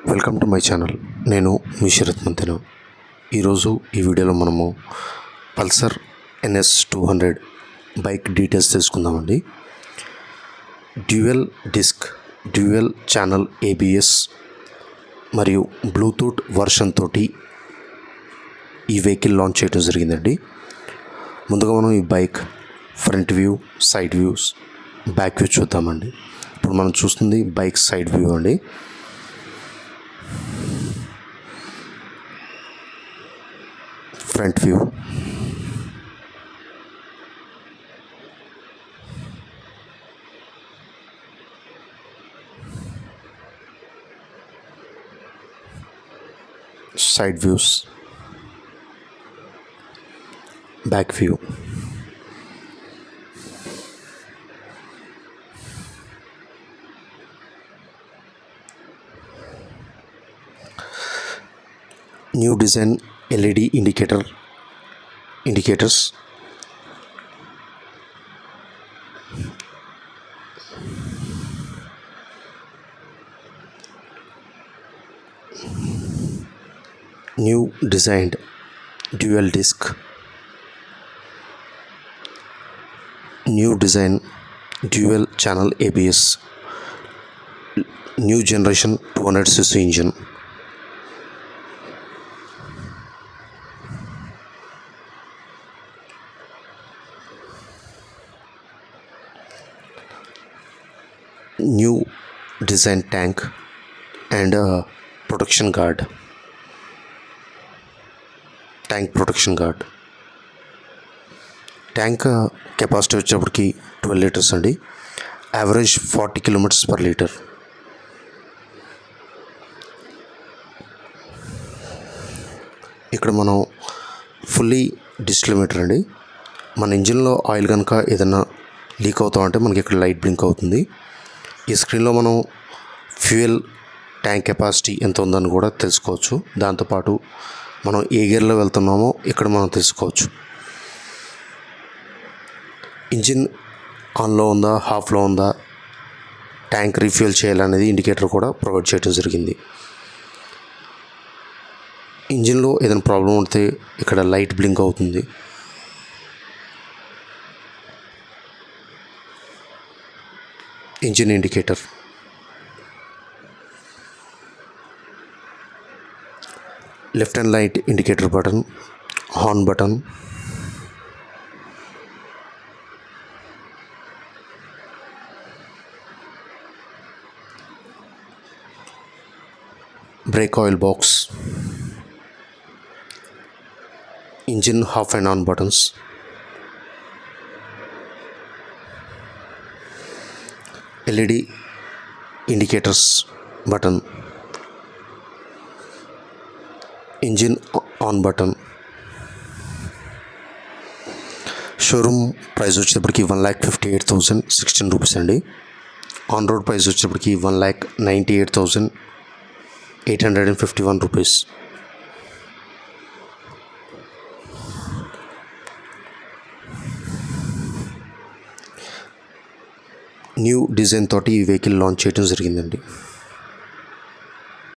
Welcome to my channel. నేను మీ శరత్ మంతెన. ఈరోజు ఈ వీడియోలో మనము పల్సర్ NS 200 బైక్ డీటెయిల్స్ తెలుసుకుందామండి. Dual disc, dual channel ABS మరియు బ్లూటూత్ వర్షన్ తోటి ఈ వెహికల్ లాంచ్ చేయడం జరిగిందండి. ముందుగా మనం ఈ bike front view, side views, back view చూద్దామండి. ఇప్పుడు మనం చూస్తుంది బైక్ సైడ్ వ్యూ అండి. Front view, side views, back view. New design LED indicators. New designed dual disc. New design dual channel ABS. New generation 200cc engine. New design tank and protection guard. Tank protection guard. Tank capacity వచ్చేప్పటికి 12 litres అండి. Average 40 km/లీటర్. ఇక్కడ మనం fully digital meter అండి. మన ఇంజిన్లో oil కనుక ఏదైనా leak అవుతామంటే మనకి ఇక్కడ లైట్ బ్లింక్ అవుతుంది. ఈ స్క్రీన్లో మనం ఫ్యూయల్ ట్యాంక్ కెపాసిటీ ఎంత ఉందని కూడా తెలుసుకోవచ్చు. దాంతోపాటు మనం ఏ గేర్లో వెళ్తున్నామో ఇక్కడ మనం తెలుసుకోవచ్చు. ఇంజిన్ ఆన్లో ఉందా, హాఫ్లో ఉందా, ట్యాంక్ రీఫ్యూల్ చేయాలనేది ఇండికేటర్ కూడా ప్రొవైడ్ చేయడం జరిగింది. ఇంజిన్లో ఏదైనా ప్రాబ్లం ఉంటే ఇక్కడ లైట్ బ్లింక్ అవుతుంది. Engine indicator, left and right indicator button, horn button, break oil box, engine of and on buttons, LED indicators button, engine on button. Showroom price వచ్చేటప్పటికి 1,58,016 rupees అండి. On road price వచ్చేటప్పటికి 1,98,851 rupees. New design తోటి ఈ vehicle launch చేయడం జరిగిందండి.